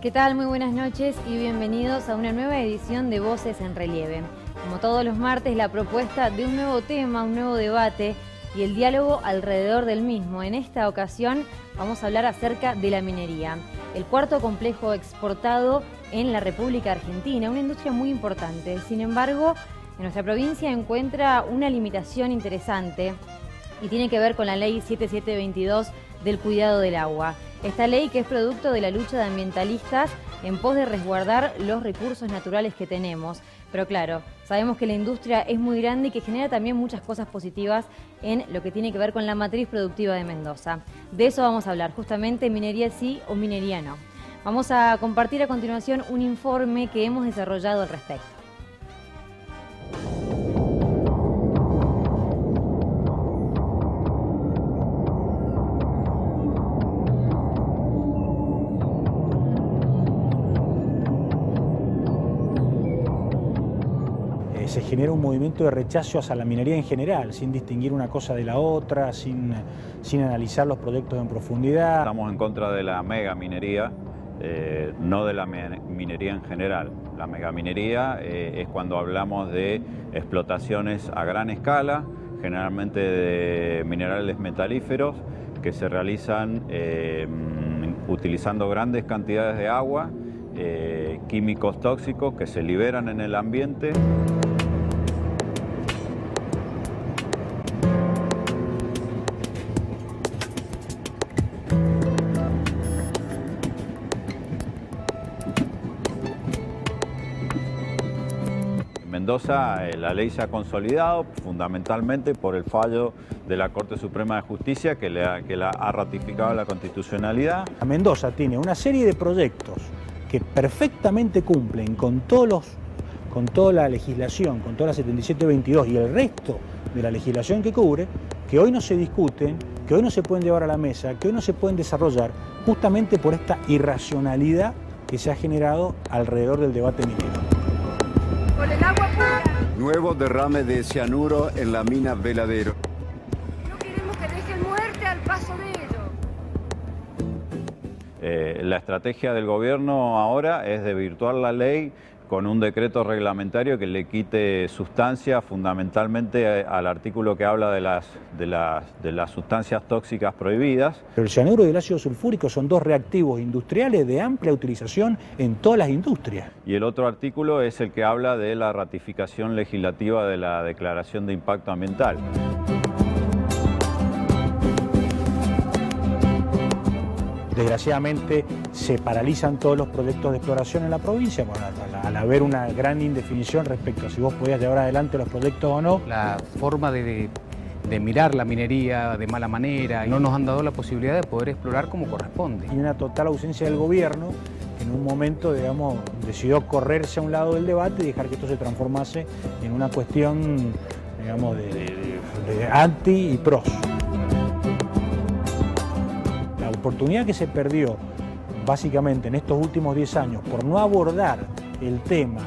¿Qué tal? Muy buenas noches y bienvenidos a una nueva edición de Voces en Relieve. Como todos los martes, la propuesta de un nuevo tema, un nuevo debate y el diálogo alrededor del mismo. En esta ocasión vamos a hablar acerca de la minería, el cuarto complejo exportado en la República Argentina, una industria muy importante. Sin embargo, en nuestra provincia encuentra una limitación interesante y tiene que ver con la ley 7722 del cuidado del agua. Esta ley que es producto de la lucha de ambientalistas en pos de resguardar los recursos naturales que tenemos. Pero claro, sabemos que la industria es muy grande y que genera también muchas cosas positivas en lo que tiene que ver con la matriz productiva de Mendoza. De eso vamos a hablar, justamente minería sí o minería no. Vamos a compartir a continuación un informe que hemos desarrollado al respecto. Se genera un movimiento de rechazo hacia la minería en general, sin distinguir una cosa de la otra, sin analizar los proyectos en profundidad. Estamos en contra de la megaminería, no de la minería en general. La megaminería es cuando hablamos de explotaciones a gran escala, generalmente de minerales metalíferos, que se realizan utilizando grandes cantidades de agua, químicos tóxicos que se liberan en el ambiente. En Mendoza la ley se ha consolidado fundamentalmente por el fallo de la Corte Suprema de Justicia que la ha ratificado la constitucionalidad. Mendoza tiene una serie de proyectos que perfectamente cumplen con toda la legislación, con toda la 7722 y el resto de la legislación que cubre, que hoy no se discuten, que hoy no se pueden llevar a la mesa, que hoy no se pueden desarrollar, justamente por esta irracionalidad que se ha generado alrededor del debate minero. Por el agua pura. Nuevo derrame de cianuro en la mina Veladero. No queremos que dejen muerte al paso de ellos. La estrategia del gobierno ahora es desvirtuar la ley con un decreto reglamentario que le quite sustancia fundamentalmente al artículo que habla de las sustancias tóxicas prohibidas. Pero el cianuro y el ácido sulfúrico son dos reactivos industriales de amplia utilización en todas las industrias. Y el otro artículo es el que habla de la ratificación legislativa de la Declaración de Impacto Ambiental. Desgraciadamente se paralizan todos los proyectos de exploración en la provincia, bueno, al haber una gran indefinición respecto a si vos podías llevar adelante los proyectos o no. La forma de mirar la minería de mala manera, no nos han dado la posibilidad de poder explorar como corresponde. Y una total ausencia del gobierno, que en un momento, digamos, decidió correrse a un lado del debate y dejar que esto se transformase en una cuestión, digamos, de anti y pros. La oportunidad que se perdió básicamente en estos últimos 10 años por no abordar el tema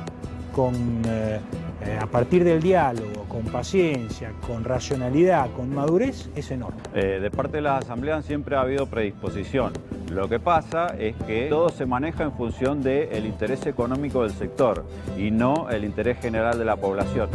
a partir del diálogo, con paciencia, con racionalidad, con madurez, es enorme. De parte de las asambleas siempre ha habido predisposición. Lo que pasa es que todo se maneja en función del interés económico del sector y no el interés general de la población.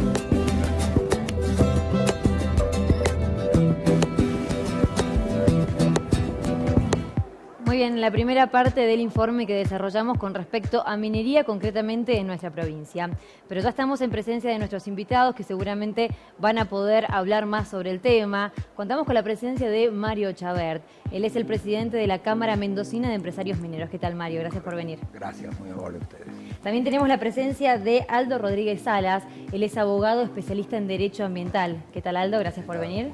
Muy bien, la primera parte del informe que desarrollamos con respecto a minería concretamente en nuestra provincia. Pero ya estamos en presencia de nuestros invitados que seguramente van a poder hablar más sobre el tema. Contamos con la presencia de Mario Chabert. Él es el presidente de la Cámara Mendocina de Empresarios Mineros. ¿Qué tal, Mario? Gracias por venir. Gracias, muy amable a ustedes. También tenemos la presencia de Aldo Rodríguez Salas. Él es abogado especialista en Derecho Ambiental. ¿Qué tal, Aldo? Gracias por venir.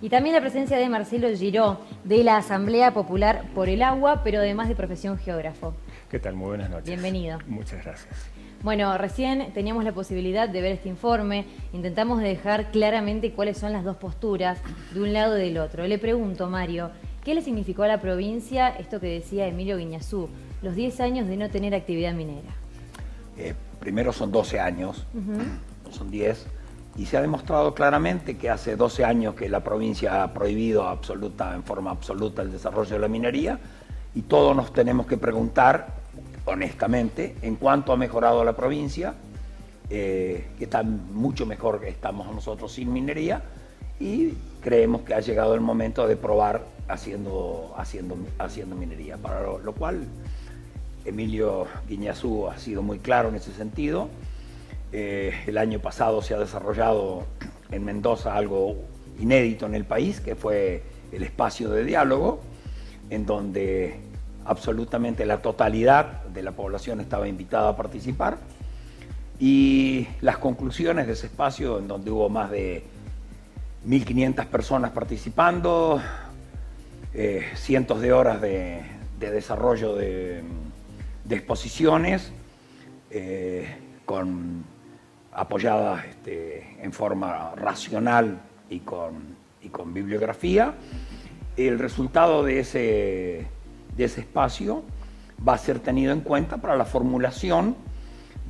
Y también la presencia de Marcelo Giró, de la Asamblea Popular por el Agua, pero además de profesión geógrafo. ¿Qué tal? Muy buenas noches. Bienvenido. Muchas gracias. Bueno, recién teníamos la posibilidad de ver este informe. Intentamos dejar claramente cuáles son las dos posturas de un lado y del otro. Le pregunto, Mario, ¿qué le significó a la provincia esto que decía Emilio Guiñazú, los 10 años de no tener actividad minera? Primero son 12 años, no son 10. Y se ha demostrado claramente que hace 12 años que la provincia ha prohibido en forma absoluta el desarrollo de la minería y todos nos tenemos que preguntar honestamente, en cuanto ha mejorado la provincia, que está mucho mejor que estamos nosotros sin minería, y creemos que ha llegado el momento de probar haciendo minería, para lo cual Emilio Guiñazú ha sido muy claro en ese sentido. El año pasado se ha desarrollado en Mendoza algo inédito en el país, que fue el espacio de diálogo, en donde absolutamente la totalidad de la población estaba invitada a participar, y las conclusiones de ese espacio, en donde hubo más de 1.500 personas participando, cientos de horas de desarrollo de exposiciones, apoyadas en forma racional y con bibliografía. El resultado de ese espacio va a ser tenido en cuenta para la formulación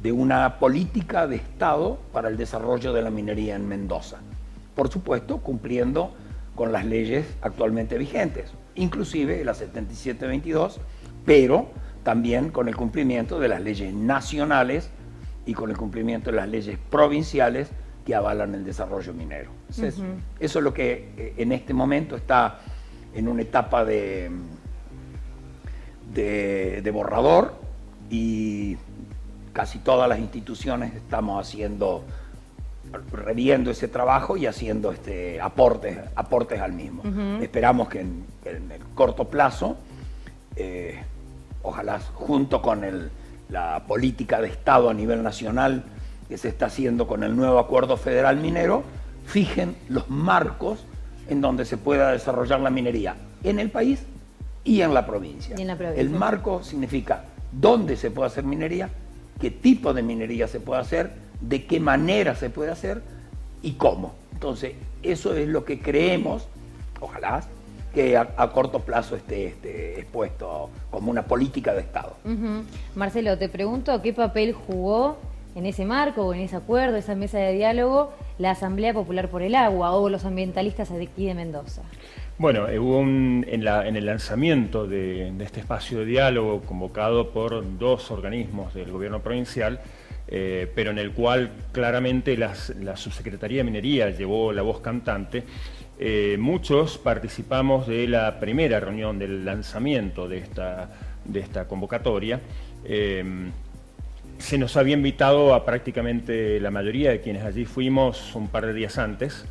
de una política de Estado para el desarrollo de la minería en Mendoza. Por supuesto, cumpliendo con las leyes actualmente vigentes, inclusive la 7722, pero también con el cumplimiento de las leyes nacionales y con el cumplimiento de las leyes provinciales que avalan el desarrollo minero. Eso es lo que en este momento está en una etapa de borrador, y casi todas las instituciones estamos reviendo ese trabajo y haciendo aportes al mismo. Esperamos que en el corto plazo, ojalá junto con la política de Estado a nivel nacional que se está haciendo con el nuevo acuerdo federal minero, fijen los marcos en donde se pueda desarrollar la minería en el país y en la provincia. El marco significa dónde se puede hacer minería, qué tipo de minería se puede hacer, de qué manera se puede hacer y cómo. Entonces, eso es lo que creemos, ojalá, que a corto plazo esté expuesto como una política de Estado. Marcelo, te pregunto, ¿qué papel jugó en ese marco o en ese acuerdo, esa mesa de diálogo, la Asamblea Popular por el Agua o los ambientalistas de aquí de Mendoza? Bueno, hubo en el lanzamiento de este espacio de diálogo convocado por dos organismos del gobierno provincial, pero en el cual claramente la Subsecretaría de Minería llevó la voz cantante. Muchos participamos de la primera reunión del lanzamiento de esta convocatoria. Se nos había invitado a prácticamente la mayoría de quienes allí fuimos un par de días antes.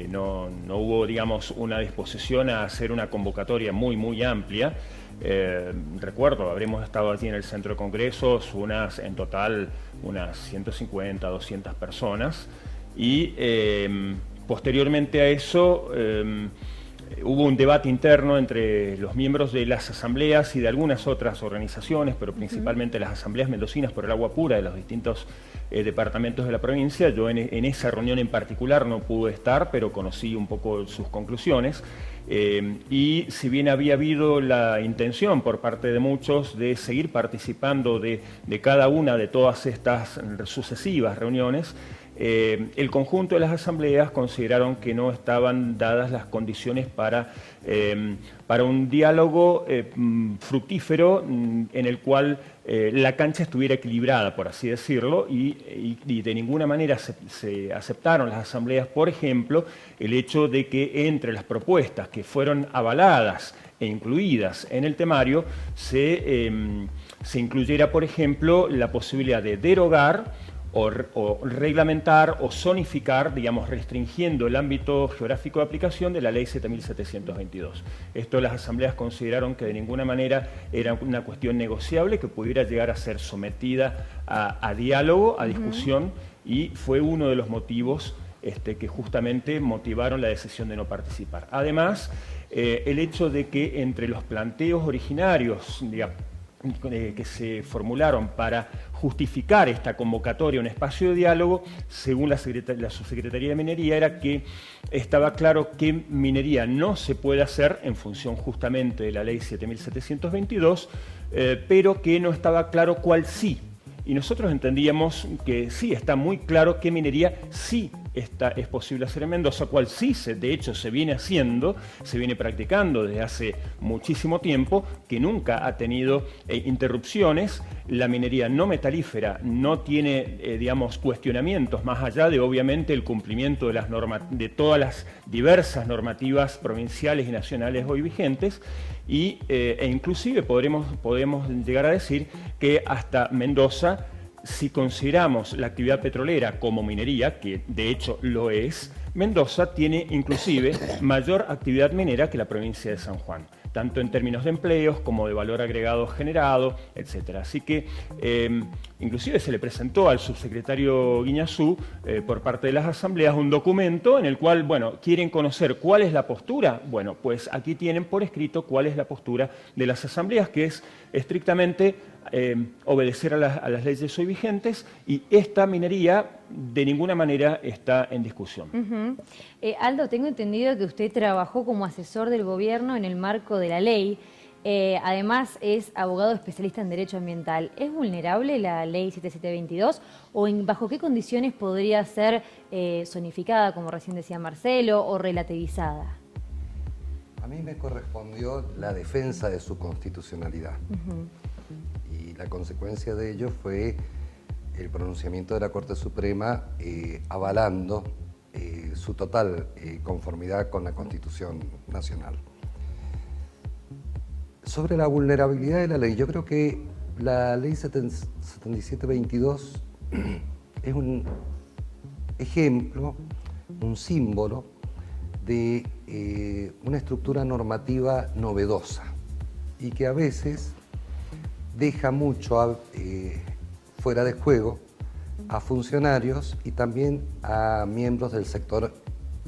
No hubo, digamos, una disposición a hacer una convocatoria muy amplia. Recuerdo, habremos estado allí en el centro de congresos en total unas 150, 200 personas, y posteriormente a eso hubo un debate interno entre los miembros de las asambleas y de algunas otras organizaciones, pero principalmente las asambleas mendocinas por el agua pura de los distintos departamentos de la provincia. Yo en esa reunión en particular no pude estar, pero conocí un poco sus conclusiones. Y si bien había habido la intención por parte de muchos de seguir participando de cada una de todas estas sucesivas reuniones, el conjunto de las asambleas consideraron que no estaban dadas las condiciones para un diálogo fructífero en el cual la cancha estuviera equilibrada, por así decirlo, y de ninguna manera se aceptaron las asambleas, por ejemplo, el hecho de que entre las propuestas que fueron avaladas e incluidas en el temario se incluyera, por ejemplo, la posibilidad de derogar o reglamentar o zonificar, digamos, restringiendo el ámbito geográfico de aplicación de la Ley 7722. Esto las asambleas consideraron que de ninguna manera era una cuestión negociable que pudiera llegar a ser sometida a diálogo, a discusión, y fue uno de los motivos que justamente motivaron la decisión de no participar. Además, el hecho de que entre los planteos originarios, que se formularon para justificar esta convocatoria, un espacio de diálogo, según la Subsecretaría de Minería, era que estaba claro que minería no se puede hacer en función justamente de la Ley 7722, pero que no estaba claro cuál sí. Y nosotros entendíamos que sí, está muy claro que minería sí es posible hacer en Mendoza, cual sí, de hecho, se viene haciendo, se viene practicando desde hace muchísimo tiempo, que nunca ha tenido interrupciones. La minería no metalífera no tiene, digamos, cuestionamientos más allá de, obviamente, el cumplimiento de todas las diversas normativas provinciales y nacionales hoy vigentes, e inclusive podemos llegar a decir que hasta Mendoza, si consideramos la actividad petrolera como minería, que de hecho lo es, Mendoza tiene inclusive mayor actividad minera que la provincia de San Juan, tanto en términos de empleos como de valor agregado generado, etc. Así que inclusive se le presentó al subsecretario Guiñazú por parte de las asambleas un documento en el cual, bueno, quieren conocer cuál es la postura. Bueno, pues aquí tienen por escrito cuál es la postura de las asambleas, que es estrictamente obedecer a las leyes hoy vigentes, y esta minería de ninguna manera está en discusión. Aldo, tengo entendido que usted trabajó como asesor del gobierno en el marco de la ley. Además es abogado especialista en derecho ambiental. ¿Es vulnerable la ley 7722 o bajo qué condiciones podría ser zonificada, como recién decía Marcelo, o relativizada? A mí me correspondió la defensa de su constitucionalidad. Y la consecuencia de ello fue el pronunciamiento de la Corte Suprema avalando su total conformidad con la Constitución Nacional. Sobre la vulnerabilidad de la ley, yo creo que la ley 7722 es un ejemplo, un símbolo de una estructura normativa novedosa y que a veces deja mucho fuera de juego a funcionarios y también a miembros del sector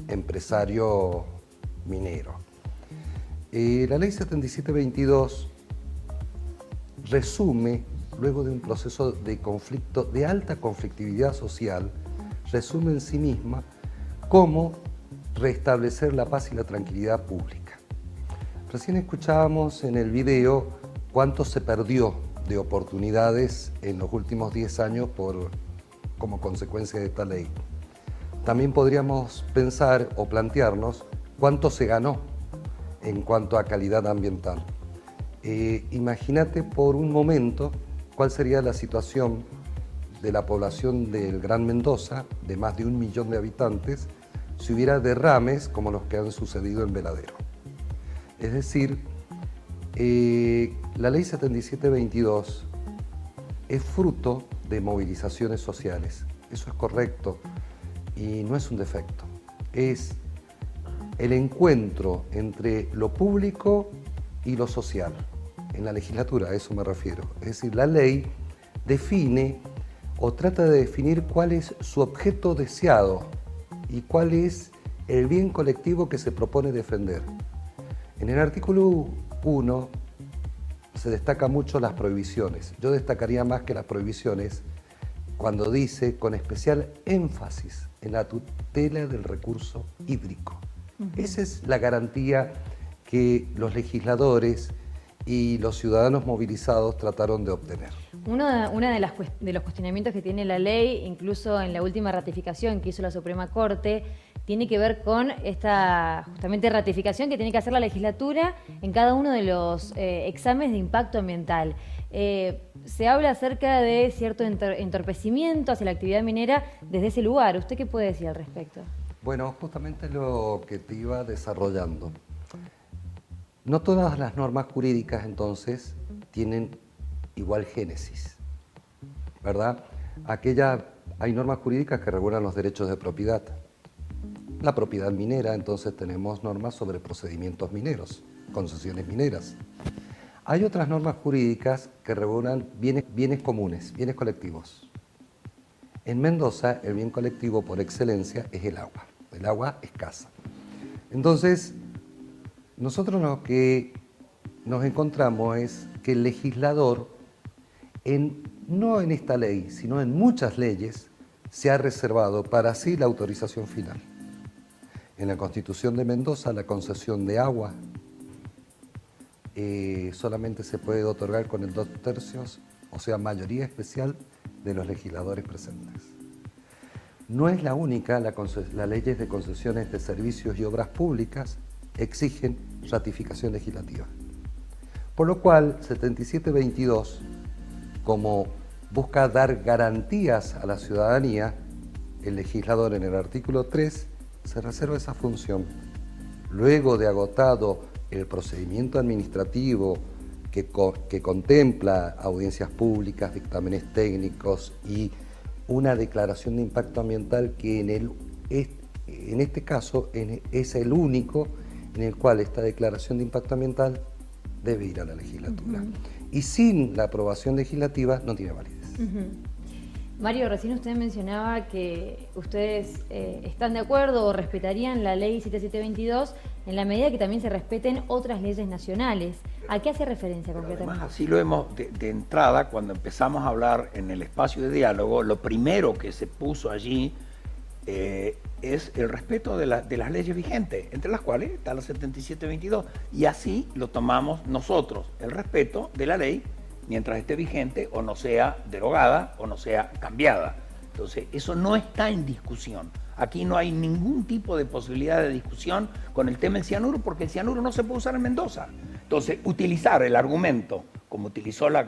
empresario minero. La ley 7722 resume, luego de un proceso de conflicto, de alta conflictividad social, resume en sí misma cómo restablecer la paz y la tranquilidad pública. Recién escuchábamos en el video cuánto se perdió de oportunidades en los últimos 10 años como consecuencia de esta ley. También podríamos pensar o plantearnos cuánto se ganó en cuanto a calidad ambiental. Imagínate por un momento cuál sería la situación de la población del Gran Mendoza, de más de 1 millón de habitantes, si hubiera derrames como los que han sucedido en Veladero. Es decir, la ley 7722 es fruto de movilizaciones sociales. Eso es correcto y no es un defecto. Es el encuentro entre lo público y lo social. En la legislatura, a eso me refiero. Es decir, la ley define o trata de definir cuál es su objeto deseado y cuál es el bien colectivo que se propone defender. En el artículo 1 se destaca mucho las prohibiciones. Yo destacaría más que las prohibiciones cuando dice con especial énfasis en la tutela del recurso hídrico. Esa es la garantía que los legisladores y los ciudadanos movilizados trataron de obtener. Una de los cuestionamientos que tiene la ley, incluso en la última ratificación que hizo la Suprema Corte, tiene que ver con esta justamente ratificación que tiene que hacer la legislatura en cada uno de los exámenes de impacto ambiental. Se habla acerca de cierto entorpecimiento hacia la actividad minera desde ese lugar. ¿Usted qué puede decir al respecto? Bueno, justamente lo que te iba desarrollando. No todas las normas jurídicas, entonces, tienen igual génesis, ¿verdad? Hay normas jurídicas que regulan los derechos de propiedad. La propiedad minera, entonces tenemos normas sobre procedimientos mineros, concesiones mineras. Hay otras normas jurídicas que regulan bienes comunes, bienes colectivos. En Mendoza, el bien colectivo por excelencia es el agua escasa. Entonces, nosotros lo que nos encontramos es que el legislador, no en esta ley, sino en muchas leyes, se ha reservado para sí la autorización final. En la Constitución de Mendoza, la concesión de agua solamente se puede otorgar con el 2/3, o sea, mayoría especial de los legisladores presentes. No es la única, las leyes de concesiones de servicios y obras públicas exigen ratificación legislativa. Por lo cual, 7722, como busca dar garantías a la ciudadanía, el legislador en el artículo 3 se reserva esa función. Luego de agotado el procedimiento administrativo que contempla audiencias públicas, dictámenes técnicos y una declaración de impacto ambiental que en este caso es el único en el cual esta declaración de impacto ambiental debe ir a la legislatura. Y sin la aprobación legislativa no tiene validez. Mario, recién usted mencionaba que ustedes están de acuerdo o respetarían la ley 7722 en la medida que también se respeten otras leyes nacionales. ¿A qué hace referencia concretamente? Además, así lo hemos de entrada, cuando empezamos a hablar en el espacio de diálogo, lo primero que se puso allí es el respeto de las leyes vigentes, entre las cuales está la 7722. Y así lo tomamos nosotros, el respeto de la ley mientras esté vigente o no sea derogada o no sea cambiada. Entonces, eso no está en discusión. Aquí no hay ningún tipo de posibilidad de discusión con el tema del cianuro, porque el cianuro no se puede usar en Mendoza. Entonces, utilizar el argumento, como utilizó el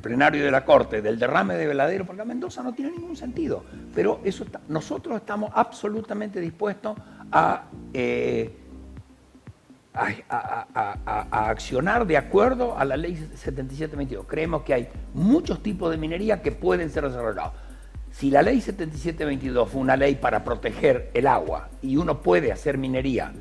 plenario de la Corte, del derrame de Veladero, porque a Mendoza no tiene ningún sentido. Pero eso nosotros estamos absolutamente dispuestos a accionar de acuerdo a la ley 7722. Creemos que hay muchos tipos de minería que pueden ser desarrollados. Si la ley 7722 fue una ley para proteger el agua y uno puede hacer minería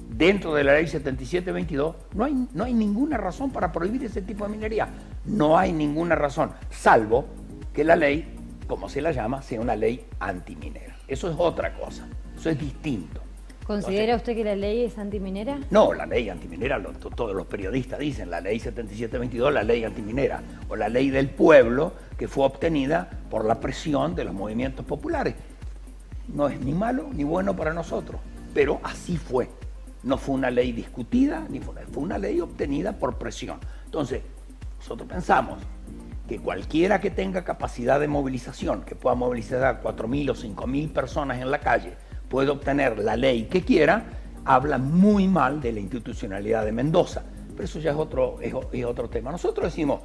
dentro de la ley 7722, no hay ninguna razón para prohibir ese tipo de minería. No hay ninguna razón, salvo que la ley, como se la llama, sea una ley antiminera. Eso es otra cosa, eso es distinto. ¿Considera usted que la ley es antiminera? No, la ley antiminera, todos los periodistas dicen, la ley 7722, la ley antiminera, o la ley del pueblo que fue obtenida por la presión de los movimientos populares. No es ni malo ni bueno para nosotros, pero así fue. No fue una ley discutida, fue una ley obtenida por presión. Entonces, nosotros pensamos que cualquiera que tenga capacidad de movilización, que pueda movilizar a 4.000 o 5.000 personas en la calle, puede obtener la ley que quiera, habla muy mal de la institucionalidad de Mendoza. Pero eso ya es otro tema. Nosotros decimos,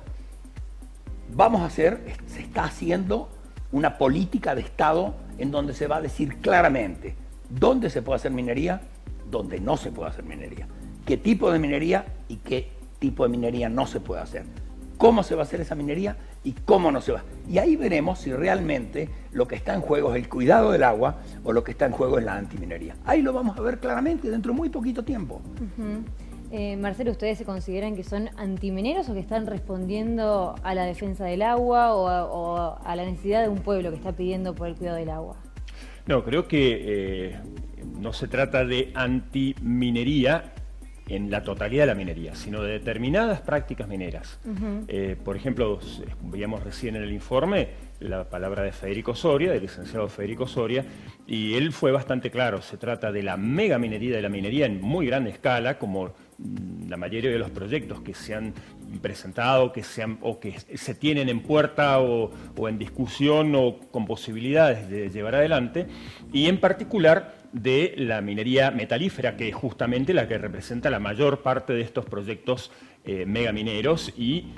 se está haciendo una política de Estado en donde se va a decir claramente dónde se puede hacer minería, dónde no se puede hacer minería, qué tipo de minería y qué tipo de minería no se puede hacer, cómo se va a hacer esa minería y cómo no se va. Y ahí veremos si realmente lo que está en juego es el cuidado del agua o lo que está en juego es la antiminería. Ahí lo vamos a ver claramente dentro de muy poquito tiempo. Marcelo, ¿ustedes se consideran que son antimineros o que están respondiendo a la defensa del agua o a la necesidad de un pueblo que está pidiendo por el cuidado del agua? No, creo que no se trata de antiminería en la totalidad de la minería, sino de determinadas prácticas mineras. Por ejemplo, veíamos recién en el informe la palabra de Federico Soria, del licenciado Federico Soria, y él fue bastante claro. Se trata de la megaminería, de la minería en muy gran escala, como la mayoría de los proyectos que se han presentado, que se tienen en puerta o en discusión o con posibilidades de llevar adelante, y en particular de la minería metalífera, que es justamente la que representa la mayor parte de estos proyectos megamineros y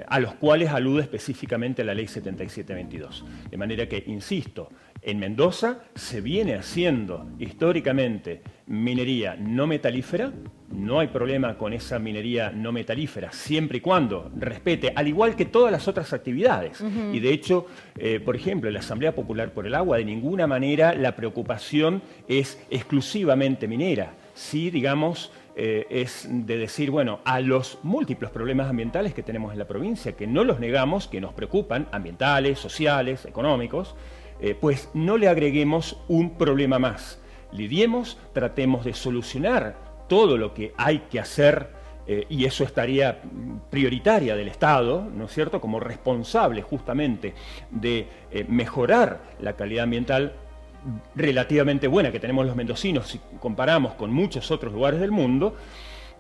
a los cuales alude específicamente la ley 7722. De manera que, insisto, en Mendoza se viene haciendo históricamente minería no metalífera. No hay problema con esa minería no metalífera, siempre y cuando respete, al igual que todas las otras actividades. Y de hecho, por ejemplo, en la Asamblea Popular por el Agua, de ninguna manera la preocupación es exclusivamente minera. Sí, digamos, es de decir, bueno, a los múltiples problemas ambientales que tenemos en la provincia, que no los negamos, que nos preocupan, ambientales, sociales, económicos, pues no le agreguemos un problema más. Lidiemos, tratemos de solucionar todo lo que hay que hacer, y eso estaría prioritaria del Estado, ¿no es cierto?, como responsable justamente de mejorar la calidad ambiental relativamente buena que tenemos los mendocinos si comparamos con muchos otros lugares del mundo,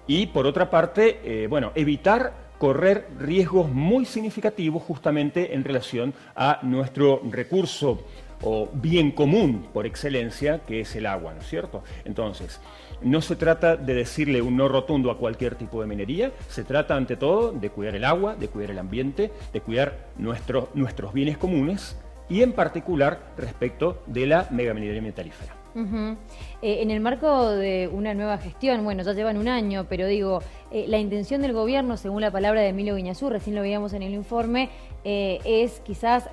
y por otra parte, bueno, evitar correr riesgos muy significativos justamente en relación a nuestro recurso o bien común por excelencia, que es el agua, ¿no es cierto? Entonces, no se trata de decirle un no rotundo a cualquier tipo de minería, se trata ante todo de cuidar el agua, de cuidar el ambiente, de cuidar nuestros bienes comunes y en particular respecto de la megaminería metalífera. En el marco de una nueva gestión, bueno, ya llevan un año, pero digo, la intención del gobierno, según la palabra de Emilio Guiñazú, recién lo veíamos en el informe, es quizás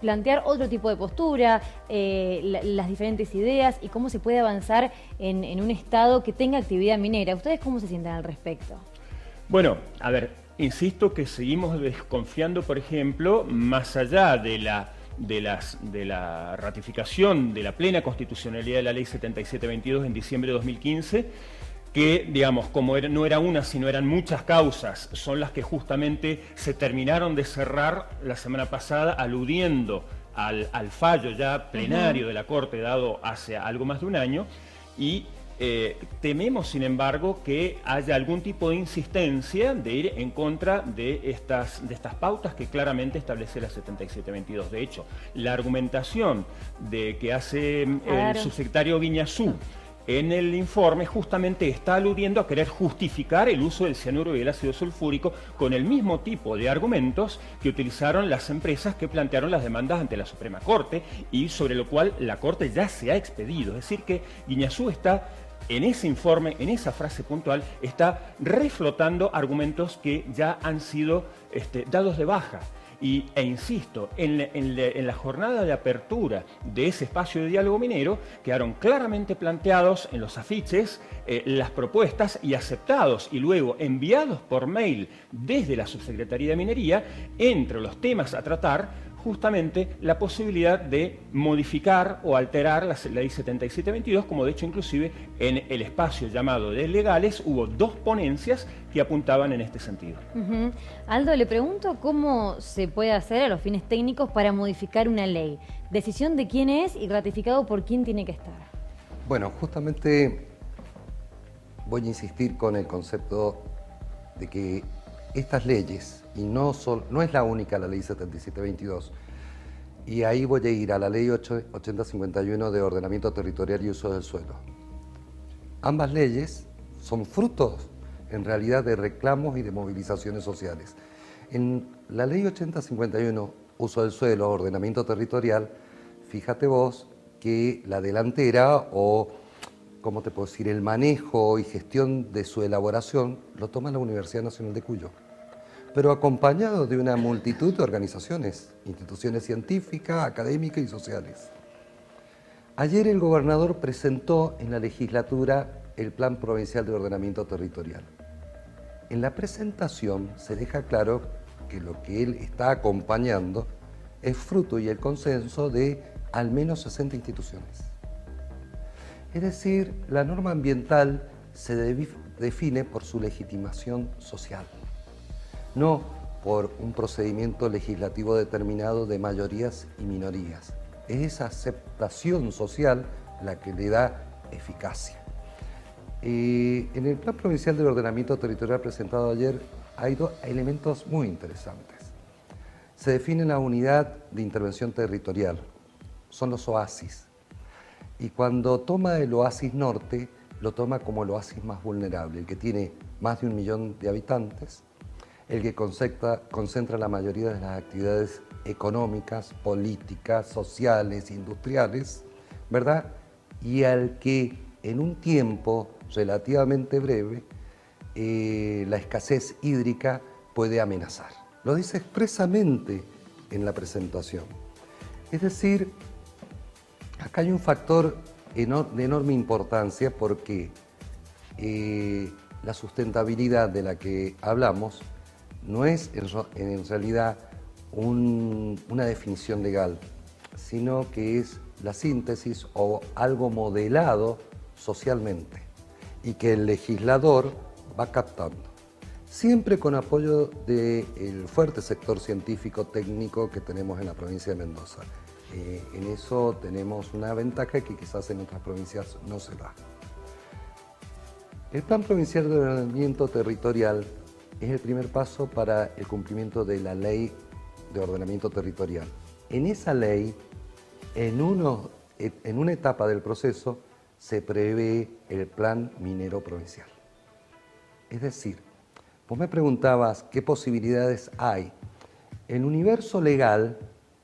plantear otro tipo de postura, las diferentes ideas y cómo se puede avanzar en un estado que tenga actividad minera. ¿Ustedes cómo se sienten al respecto? Bueno, a ver, insisto que seguimos desconfiando, por ejemplo, más allá de la ratificación de la plena constitucionalidad de la Ley 7722 en diciembre de 2015, que, digamos, como no era una, sino eran muchas causas, son las que justamente se terminaron de cerrar la semana pasada, aludiendo al fallo ya plenario de la Corte dado hace algo más de un año, y tememos, sin embargo, que haya algún tipo de insistencia de ir en contra de estas pautas que claramente establece la 7722. De hecho, la argumentación de que hace el subsecretario Guiñazú en el informe justamente está aludiendo a querer justificar el uso del cianuro y el ácido sulfúrico con el mismo tipo de argumentos que utilizaron las empresas que plantearon las demandas ante la Suprema Corte y sobre lo cual la Corte ya se ha expedido. Es decir, que Guiñazú está en ese informe, en esa frase puntual, está reflotando argumentos que ya han sido dados de baja. E insisto, en la jornada de apertura de ese espacio de diálogo minero quedaron claramente planteados en los afiches las propuestas y aceptados y luego enviados por mail desde la Subsecretaría de Minería, entre los temas a tratar, justamente la posibilidad de modificar o alterar la Ley 7722, como de hecho inclusive en el espacio llamado de legales hubo 2 ponencias que apuntaban en este sentido. Aldo, le pregunto cómo se puede hacer a los fines técnicos para modificar una ley. ¿Decisión de quién es y ratificado por quién tiene que estar? Bueno, justamente voy a insistir con el concepto de que estas leyes, y no es la única la ley 7722, y ahí voy a ir a la ley 8051 de ordenamiento territorial y uso del suelo. Ambas leyes son frutos, en realidad, de reclamos y de movilizaciones sociales. En la ley 8051, uso del suelo, ordenamiento territorial, fíjate vos que la delantera o, ¿cómo te puedo decir?, el manejo y gestión de su elaboración lo toma la Universidad Nacional de Cuyo, pero acompañado de una multitud de organizaciones, instituciones científicas, académicas y sociales. Ayer el gobernador presentó en la legislatura el Plan Provincial de Ordenamiento Territorial. En la presentación se deja claro que lo que él está acompañando es fruto y el consenso de al menos 60 instituciones. Es decir, la norma ambiental se define por su legitimación social, no por un procedimiento legislativo determinado de mayorías y minorías. Es esa aceptación social la que le da eficacia. En el Plan Provincial de Ordenamiento Territorial presentado ayer hay 2 elementos muy interesantes. Se define la unidad de intervención territorial, son los oasis. Y cuando toma el oasis norte, lo toma como el oasis más vulnerable, el que tiene más de 1 millón de habitantes, el que concentra la mayoría de las actividades económicas, políticas, sociales, industriales, ¿verdad? Y al que en un tiempo relativamente breve la escasez hídrica puede amenazar. Lo dice expresamente en la presentación. Es decir, acá hay un factor de enorme importancia porque la sustentabilidad de la que hablamos no es en realidad una definición legal, sino que es la síntesis o algo modelado socialmente y que el legislador va captando, siempre con apoyo del fuerte sector científico técnico que tenemos en la provincia de Mendoza. En eso tenemos una ventaja que quizás en otras provincias no se da. El Plan Provincial de Ordenamiento Territorial es el primer paso para el cumplimiento de la Ley de Ordenamiento Territorial. En esa ley en una etapa del proceso se prevé el Plan Minero Provincial. Es decir, vos me preguntabas qué posibilidades hay. El universo legal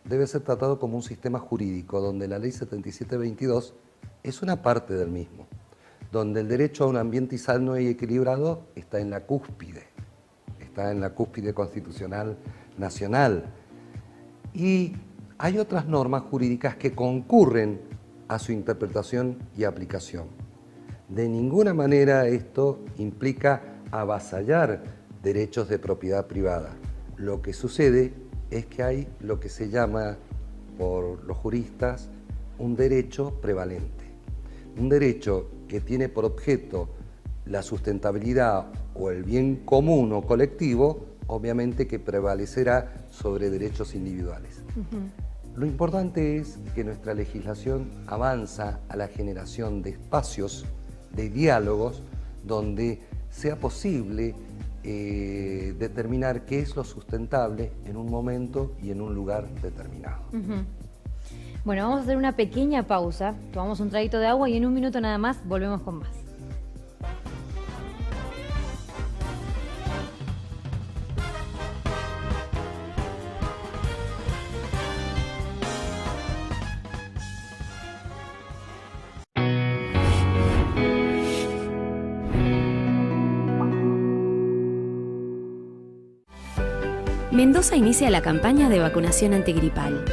debe ser tratado como un sistema jurídico, donde la Ley 7722 es una parte del mismo, donde el derecho a un ambiente sano y equilibrado está en la cúspide constitucional nacional. Y hay otras normas jurídicas que concurren a su interpretación y aplicación. De ninguna manera esto implica avasallar derechos de propiedad privada. Lo que sucede es que hay lo que se llama, por los juristas, un derecho prevalente. Un derecho que tiene por objeto la sustentabilidad o el bien común o colectivo, obviamente que prevalecerá sobre derechos individuales. Lo importante es que nuestra legislación avanza a la generación de espacios, de diálogos, donde sea posible determinar qué es lo sustentable en un momento y en un lugar determinado. Bueno, vamos a hacer una pequeña pausa, tomamos un traguito de agua y en un minuto nada más volvemos con más. Mendoza inicia la campaña de vacunación antigripal.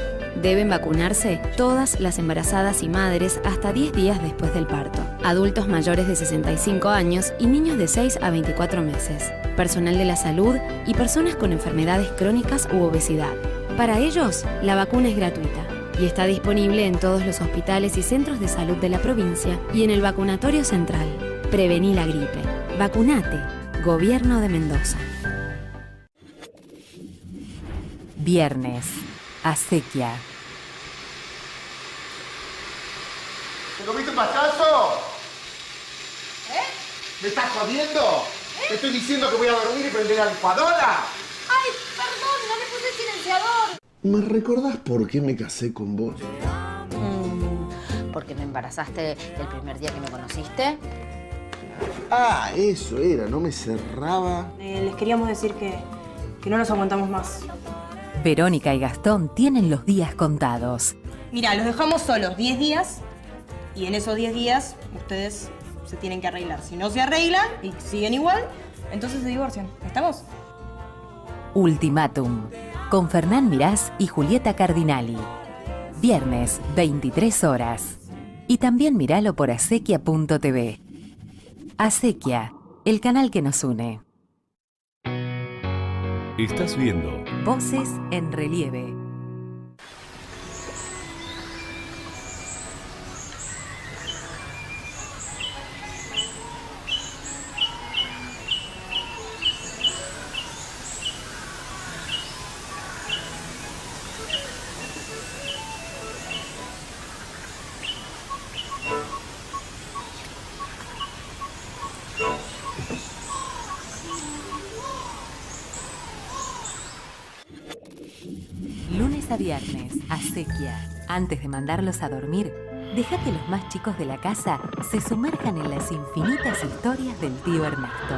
Deben vacunarse todas las embarazadas y madres hasta 10 días después del parto, adultos mayores de 65 años y niños de 6 a 24 meses, personal de la salud y personas con enfermedades crónicas u obesidad. Para ellos, la vacuna es gratuita y está disponible en todos los hospitales y centros de salud de la provincia y en el vacunatorio central. Prevení la gripe. Vacunate. Gobierno de Mendoza. Viernes. Acequia. ¿Te comiste un pastazo? ¿Me estás jodiendo? Te estoy diciendo que voy a dormir y prender la licuadora. ¡Ay, perdón! ¡No le puse el silenciador! ¿Me recordás por qué me casé con vos? ¿Porque me embarazaste el primer día que me conociste? Ah, eso era, no me cerraba. Les queríamos decir que no nos aguantamos más. Verónica y Gastón tienen los días contados. Mira, los dejamos solos 10 días y en esos 10 días ustedes se tienen que arreglar. Si no se arreglan y siguen igual, entonces se divorcian. ¿Estamos? Ultimátum. Con Fernán Mirás y Julieta Cardinali. Viernes, 23 horas. Y también míralo por acequia.tv. Acequia, el canal que nos une. Estás viendo Voces en Relieve. Lunes a viernes, Acequia. Antes de mandarlos a dormir, deja que los más chicos de la casa se sumerjan en las infinitas historias del tío Ernesto.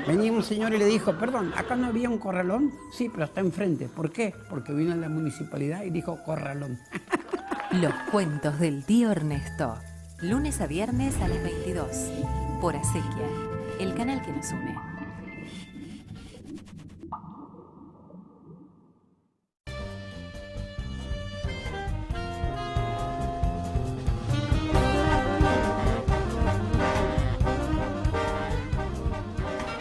Venía un señor y le dijo, perdón, ¿acá no había un corralón? Sí, pero está enfrente. ¿Por qué? Porque vino a la municipalidad y dijo corralón. Los cuentos del tío Ernesto. Lunes a viernes a las 22. Por Acequia, el canal que nos une.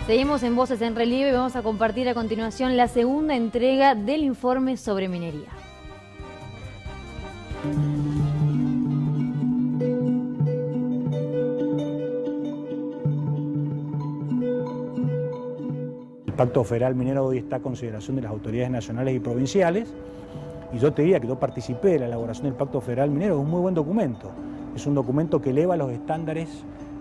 Seguimos en Voces en Relieve y vamos a compartir a continuación la segunda entrega del informe sobre minería. El Pacto Federal Minero hoy está a consideración de las autoridades nacionales y provinciales y yo te diría que yo participé de la elaboración del Pacto Federal Minero, es un muy buen documento. Es un documento que eleva los estándares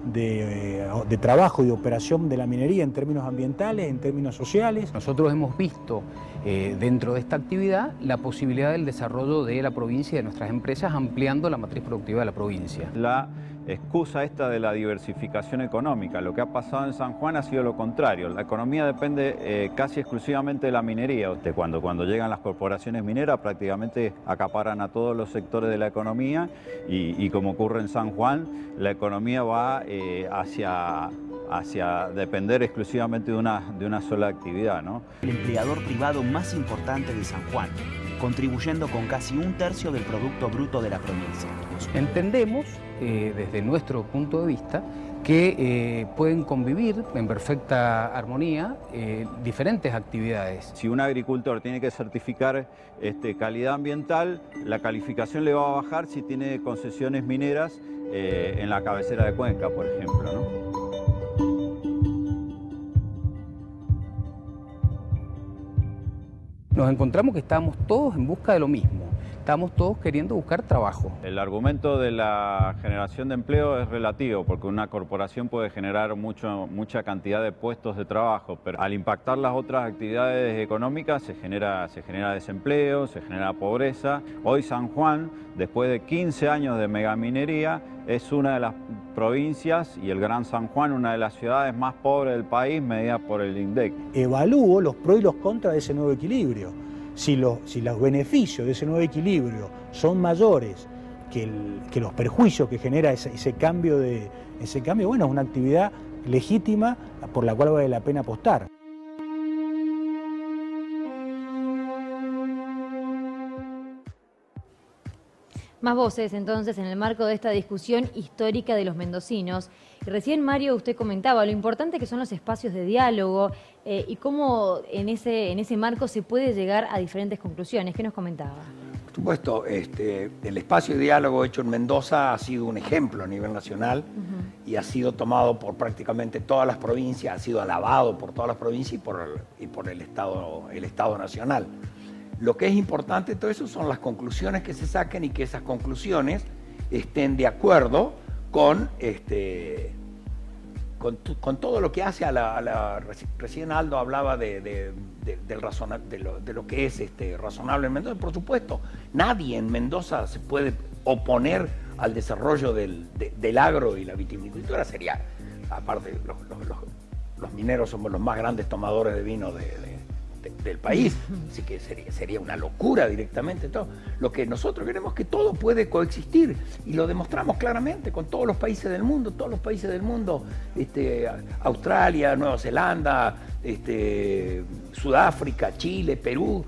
de trabajo y de operación de la minería en términos ambientales, en términos sociales. Nosotros hemos visto dentro de esta actividad la posibilidad del desarrollo de la provincia y de nuestras empresas, ampliando la matriz productiva de la provincia. La excusa esta de la diversificación económica, lo que ha pasado en San Juan ha sido lo contrario. La economía depende casi exclusivamente de la minería. Cuando llegan las corporaciones mineras prácticamente acaparan a todos los sectores de la economía y como ocurre en San Juan, la economía va hacia depender exclusivamente de una sola actividad, ¿no? El empleador privado más importante de San Juan, contribuyendo con casi 1/3 del Producto Bruto de la provincia. Entendemos, desde nuestro punto de vista, que pueden convivir en perfecta armonía diferentes actividades. Si un agricultor tiene que certificar calidad ambiental, la calificación le va a bajar si tiene concesiones mineras en la cabecera de Cuenca, por ejemplo, ¿no? Nos encontramos que estábamos todos en busca de lo mismo. Estamos todos queriendo buscar trabajo. El argumento de la generación de empleo es relativo, porque una corporación puede generar mucha cantidad de puestos de trabajo, pero al impactar las otras actividades económicas se genera desempleo, se genera pobreza. Hoy San Juan, después de 15 años de megaminería, es una de las provincias, y el Gran San Juan, una de las ciudades más pobres del país, medida por el INDEC. Evalúo los pros y los contras de ese nuevo equilibrio. Si los beneficios de ese nuevo equilibrio son mayores que los perjuicios que genera ese cambio, bueno, es una actividad legítima por la cual vale la pena apostar. Más voces, entonces, en el marco de esta discusión histórica de los mendocinos. Y recién, Mario, usted comentaba lo importante que son los espacios de diálogo y cómo en ese marco se puede llegar a diferentes conclusiones. ¿Qué nos comentaba? Por supuesto, el espacio de diálogo hecho en Mendoza ha sido un ejemplo a nivel nacional y ha sido tomado por prácticamente todas las provincias, ha sido alabado por todas las provincias y por el Estado Nacional. Lo que es importante de todo eso son las conclusiones que se saquen y que esas conclusiones estén de acuerdo con todo lo que hace recién Aldo hablaba de lo que es razonable en Mendoza. Por supuesto, nadie en Mendoza se puede oponer al desarrollo del agro y la vitivinicultura. Sería, aparte, los mineros somos los más grandes tomadores de vino del país, así que sería una locura directamente todo. Lo que nosotros queremos es que todo puede coexistir y lo demostramos claramente con todos los países del mundo. Australia, Nueva Zelanda, Sudáfrica, Chile, Perú,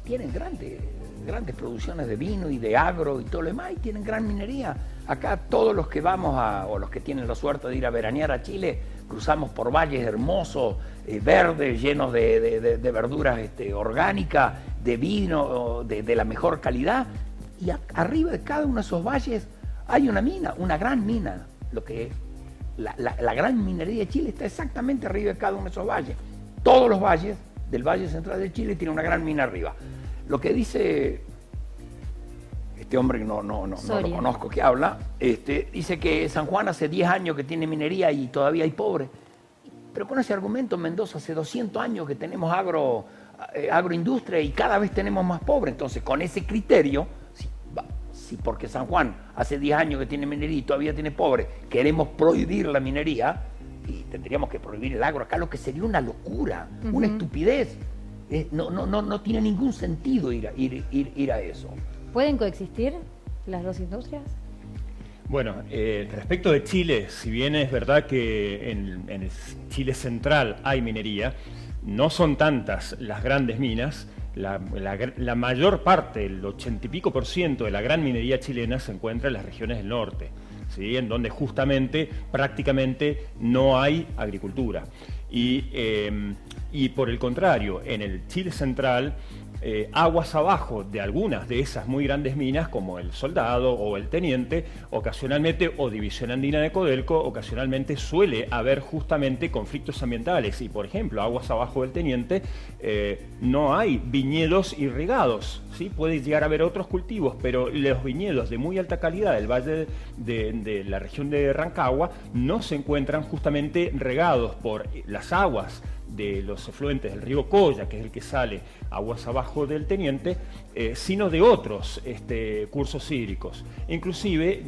tienen grandes producciones de vino y de agro y todo lo demás, y tienen gran minería. Acá todos los que vamos o los que tienen la suerte de ir a veranear a Chile, cruzamos por valles hermosos, verdes, llenos de verduras orgánicas, de vino de la mejor calidad, y arriba de cada uno de esos valles hay una mina, una gran mina. La gran minería de Chile está exactamente arriba de cada uno de esos valles. Todos los valles del Valle Central de Chile tienen una gran mina arriba. Lo que dice este hombre que no lo conozco que habla, dice que San Juan hace 10 años que tiene minería y todavía hay pobres. Pero con ese argumento en Mendoza hace 200 años que tenemos agroindustria y cada vez tenemos más pobres. Entonces, con ese criterio, si porque San Juan hace 10 años que tiene minería y todavía tiene pobres, queremos prohibir la minería y tendríamos que prohibir el agro acá, lo que sería una locura, una estupidez. No tiene ningún sentido ir a eso. ¿Pueden coexistir las dos industrias? Bueno, respecto de Chile, si bien es verdad que en el Chile central hay minería, no son tantas las grandes minas. La mayor parte, el 80 y pico % de la gran minería chilena se encuentra en las regiones del norte, ¿sí? En donde justamente prácticamente no hay agricultura. Y por el contrario, en el Chile central aguas abajo de algunas de esas muy grandes minas, como el Soldado o el Teniente, ocasionalmente, o División Andina de Codelco, ocasionalmente suele haber justamente conflictos ambientales. Y, por ejemplo, aguas abajo del Teniente, no hay viñedos irrigados, ¿sí? Puede llegar a haber otros cultivos, pero los viñedos de muy alta calidad del valle de la región de Rancagua no se encuentran justamente regados por las aguas de los efluentes del río Colla, que es el que sale aguas abajo del Teniente, sino de otros cursos hídricos. Inclusive,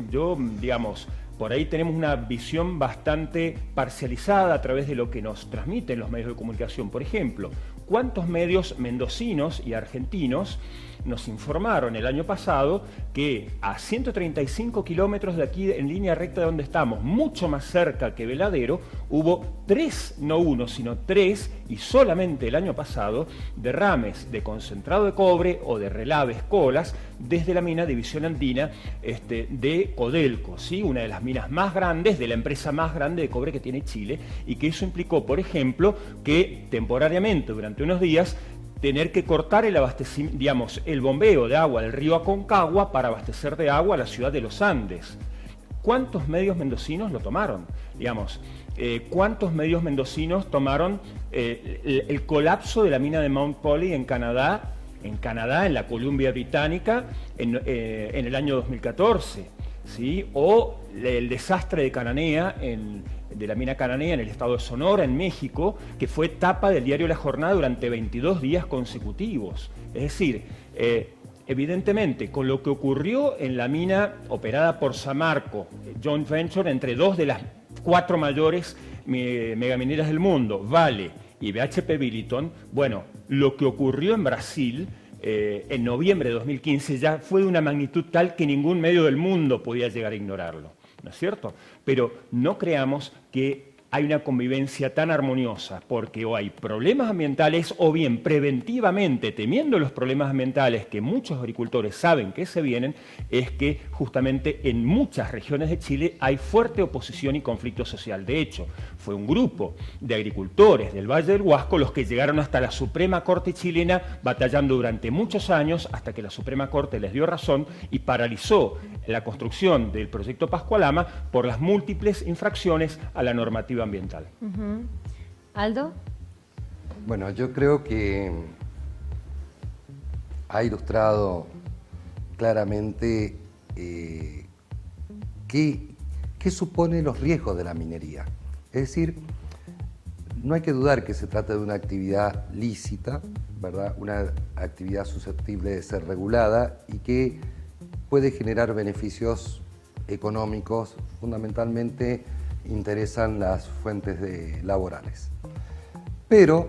por ahí tenemos una visión bastante parcializada a través de lo que nos transmiten los medios de comunicación. Por ejemplo, ¿cuántos medios mendocinos y argentinos nos informaron el año pasado que a 135 kilómetros de aquí, en línea recta de donde estamos, mucho más cerca que Veladero, hubo 3, no 1, sino 3, y solamente el año pasado, derrames de concentrado de cobre o de relaves colas desde la mina División Andina de Codelco, ¿sí? Una de las minas más grandes, de la empresa más grande de cobre que tiene Chile, y que eso implicó, por ejemplo, que temporariamente, durante unos días, tener que cortar el abastecimiento, el bombeo de agua del río Aconcagua para abastecer de agua a la ciudad de Los Andes. ¿Cuántos medios mendocinos lo tomaron? ¿Cuántos medios mendocinos tomaron el colapso de la mina de Mount Polley en Canadá, en la Columbia Británica, en el año 2014? ¿Sí? O el desastre de Cananea, de la mina Cananea en el estado de Sonora, en México, que fue tapa del diario La Jornada durante 22 días consecutivos. Es decir, evidentemente, con lo que ocurrió en la mina operada por Samarco, joint venture entre 2 de las 4 mayores megamineras del mundo, Vale y BHP Billiton, bueno, lo que ocurrió en Brasil en noviembre de 2015 ya fue de una magnitud tal que ningún medio del mundo podía llegar a ignorarlo, ¿no es cierto? Pero no creamos que hay una convivencia tan armoniosa, porque o hay problemas ambientales o bien preventivamente, temiendo los problemas ambientales que muchos agricultores saben que se vienen, es que justamente en muchas regiones de Chile hay fuerte oposición y conflicto social. De hecho, fue un grupo de agricultores del Valle del Huasco los que llegaron hasta la Suprema Corte chilena batallando durante muchos años hasta que la Suprema Corte les dio razón y paralizó la construcción del proyecto Pascualama por las múltiples infracciones a la normativa ambiental. ¿Aldo? Bueno, yo creo que ha ilustrado claramente qué supone los riesgos de la minería. Es decir, no hay que dudar que se trata de una actividad lícita, ¿verdad? Una actividad susceptible de ser regulada y que puede generar beneficios económicos. Fundamentalmente interesan las fuentes laborales. Pero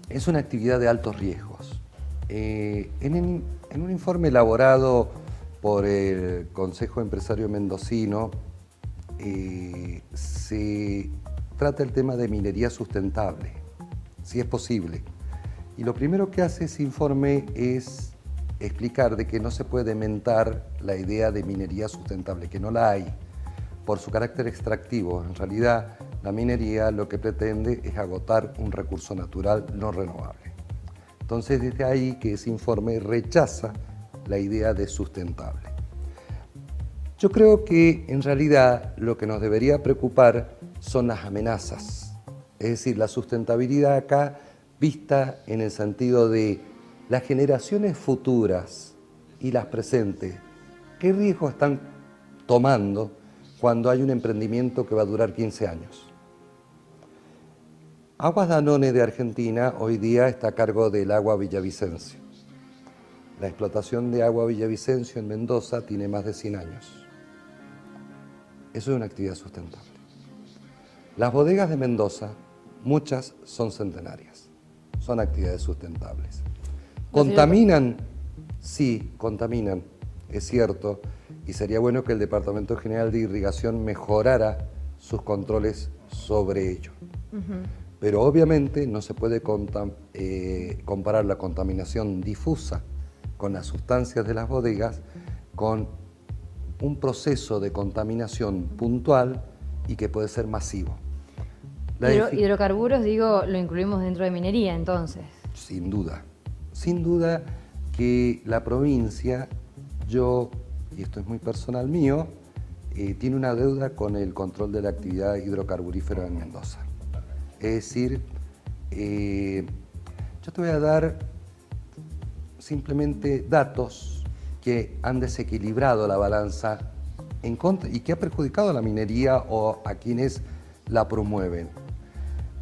es una actividad de altos riesgos. En un informe elaborado por el Consejo Empresario Mendocino se trata el tema de minería sustentable, si es posible. Y lo primero que hace ese informe es explicar de que no se puede mentar la idea de minería sustentable, que no la hay, por su carácter extractivo. En realidad, la minería lo que pretende es agotar un recurso natural no renovable. Entonces, desde ahí que ese informe rechaza la idea de sustentable. Yo creo que, en realidad, lo que nos debería preocupar son las amenazas. Es decir, la sustentabilidad acá vista en el sentido de las generaciones futuras y las presentes, ¿qué riesgos están tomando cuando hay un emprendimiento que va a durar 15 años? Aguas Danone de Argentina hoy día está a cargo del Agua Villavicencio. La explotación de Agua Villavicencio en Mendoza tiene más de 100 años. Eso es una actividad sustentable. Las bodegas de Mendoza, muchas son centenarias, son actividades sustentables. ¿Contaminan? Sí, contaminan, es cierto, y sería bueno que el Departamento General de Irrigación mejorara sus controles sobre ello. Pero obviamente no se puede comparar la contaminación difusa con las sustancias de las bodegas con un proceso de contaminación puntual y que puede ser masivo. Hidrocarburos, digo, lo incluimos dentro de minería, entonces. Sin duda. Sin duda que la provincia, yo, y esto es muy personal mío, tiene una deuda con el control de la actividad hidrocarburífera en Mendoza. Es decir, yo te voy a dar simplemente datos que han desequilibrado la balanza en contra y que ha perjudicado a la minería o a quienes la promueven.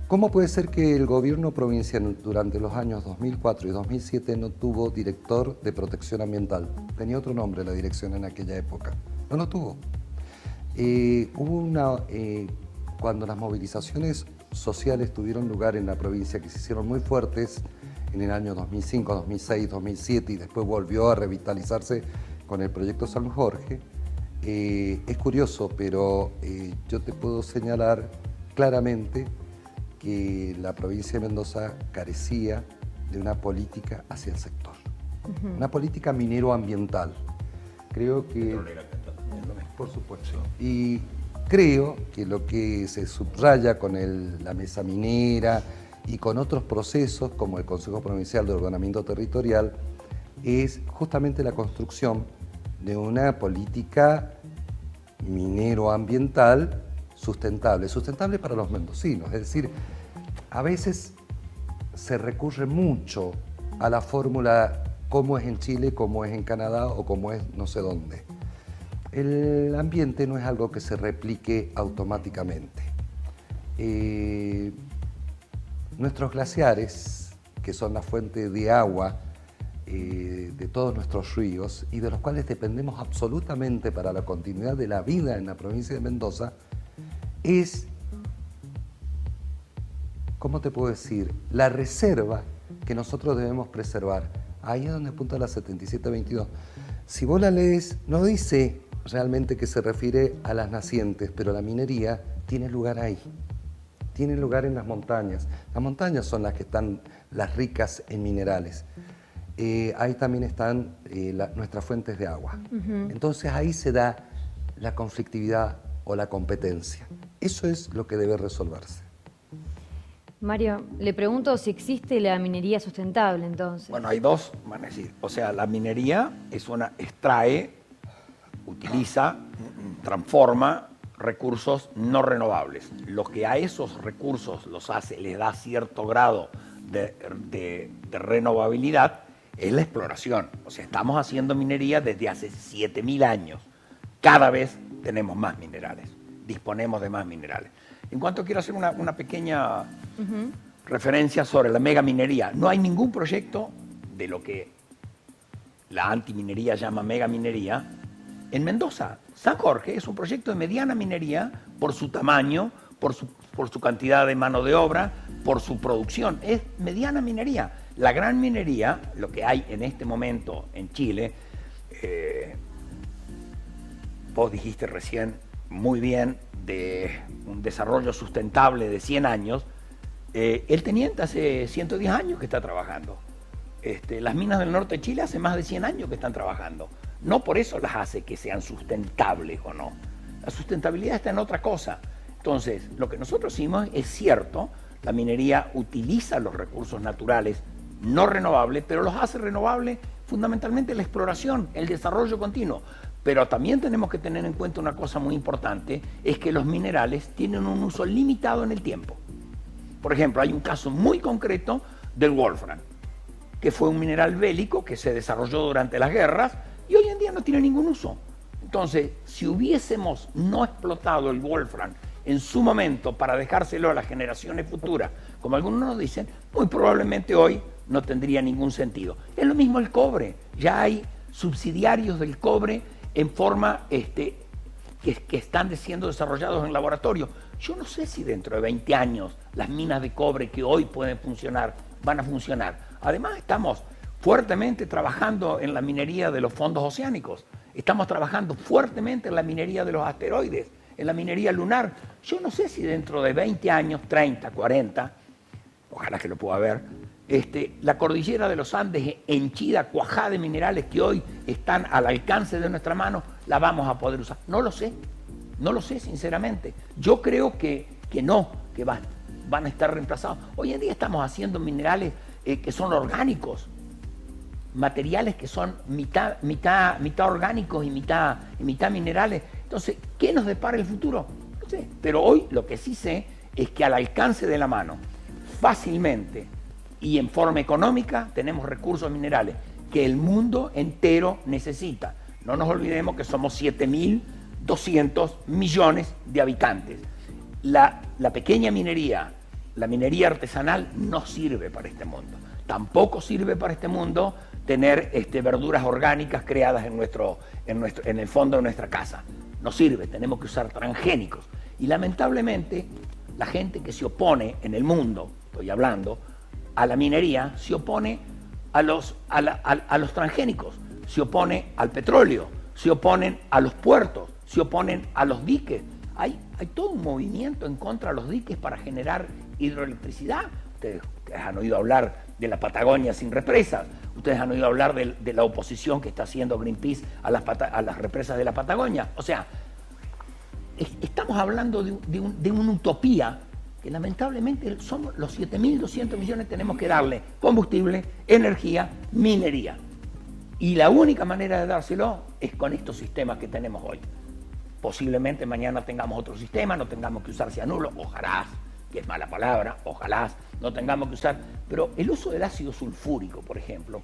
¿Cómo puede ser que el gobierno provincial durante los años 2004 y 2007 no tuvo director de protección ambiental? Tenía otro nombre la dirección en aquella época. No lo tuvo. Cuando las movilizaciones sociales tuvieron lugar en la provincia, que se hicieron muy fuertes en el año 2005, 2006, 2007 y después volvió a revitalizarse con el proyecto San Jorge, es curioso, pero yo te puedo señalar claramente que la provincia de Mendoza carecía de una política hacia el sector, una política minero-ambiental. Creo que, por supuesto, y creo que lo que se subraya con la mesa minera y con otros procesos como el Consejo Provincial de Ordenamiento Territorial es justamente la construcción de una política minero-ambiental sustentable para los mendocinos. Es decir, a veces se recurre mucho a la fórmula cómo es en Chile, cómo es en Canadá o cómo es no sé dónde. El ambiente no es algo que se replique automáticamente. Nuestros glaciares, que son la fuente de agua de todos nuestros ríos y de los cuales dependemos absolutamente para la continuidad de la vida en la provincia de Mendoza, es, ¿cómo te puedo decir?, la reserva que nosotros debemos preservar. Ahí es donde apunta la 7722. Si vos la lees, no dice realmente que se refiere a las nacientes, pero la minería tiene lugar ahí. Tiene lugar en las montañas. Las montañas son las que están las ricas en minerales. Ahí también están nuestras fuentes de agua. Entonces ahí se da la conflictividad o la competencia. Eso es lo que debe resolverse. Mario, le pregunto si existe la minería sustentable entonces. Bueno, hay dos, van a decir. O sea, la minería extrae, utiliza, transforma recursos no renovables. Lo que a esos recursos los hace, les da cierto grado de renovabilidad, es la exploración. O sea, estamos haciendo minería desde hace 7.000 años. Cada vez tenemos más minerales, disponemos de más minerales. En cuanto quiero hacer una pequeña referencia sobre la megaminería. No hay ningún proyecto de lo que la antiminería llama megaminería en Mendoza. San Jorge es un proyecto de mediana minería por su tamaño, por su cantidad de mano de obra, por su producción. Es mediana minería. La gran minería, lo que hay en este momento en Chile, vos dijiste recién muy bien de un desarrollo sustentable de 100 años, el teniente hace 110 años que está trabajando. Las minas del norte de Chile hace más de 100 años que están trabajando. No por eso las hace que sean sustentables o no. La sustentabilidad está en otra cosa. Entonces, lo que nosotros hicimos es cierto, la minería utiliza los recursos naturales no renovables, pero los hace renovables fundamentalmente la exploración, el desarrollo continuo. Pero también tenemos que tener en cuenta una cosa muy importante, es que los minerales tienen un uso limitado en el tiempo. Por ejemplo, hay un caso muy concreto del wolfram, que fue un mineral bélico que se desarrolló durante las guerras y hoy en día no tiene ningún uso. Entonces, si hubiésemos no explotado el wolfram en su momento para dejárselo a las generaciones futuras, como algunos nos dicen, muy probablemente hoy no tendría ningún sentido. Es lo mismo el cobre. Ya hay subsidiarios del cobre en forma que están siendo desarrollados en laboratorio. Yo no sé si dentro de 20 años las minas de cobre que hoy pueden funcionar van a funcionar. Además, estamos fuertemente trabajando en la minería de los fondos oceánicos. Estamos trabajando fuertemente en la minería de los asteroides, en la minería lunar. Yo no sé si dentro de 20 años, 30, 40, ojalá que lo pueda ver, la cordillera de los Andes henchida, cuajada de minerales que hoy están al alcance de nuestra mano, la vamos a poder usar. No lo sé sinceramente. Yo creo que no, que van a estar reemplazados. Hoy en día estamos haciendo minerales que son orgánicos, materiales que son mitad orgánicos y mitad minerales. Entonces, ¿qué nos depara el futuro? No sé. Pero hoy lo que sí sé es que al alcance de la mano, fácilmente y en forma económica, tenemos recursos minerales que el mundo entero necesita. No nos olvidemos que somos 7.200 millones de habitantes. La pequeña minería, la minería artesanal, no sirve para este mundo. Tampoco sirve para este mundo tener verduras orgánicas creadas en el fondo de nuestra casa. No sirve, tenemos que usar transgénicos. Y lamentablemente, la gente que se opone en el mundo, estoy hablando, a la minería, se opone a los transgénicos, se opone al petróleo, se oponen a los puertos, se oponen a los diques. Hay todo un movimiento en contra de los diques para generar hidroelectricidad. Ustedes han oído hablar de la Patagonia sin represas. Ustedes han oído hablar de la oposición que está haciendo Greenpeace a las represas de la Patagonia. O sea, estamos hablando de una utopía que lamentablemente somos los 7.200 millones, tenemos que darle combustible, energía, minería. Y la única manera de dárselo es con estos sistemas que tenemos hoy. Posiblemente mañana tengamos otro sistema, no tengamos que usar cianuro, ojalá, que es mala palabra, ojalá no tengamos que usar, pero el uso del ácido sulfúrico, por ejemplo,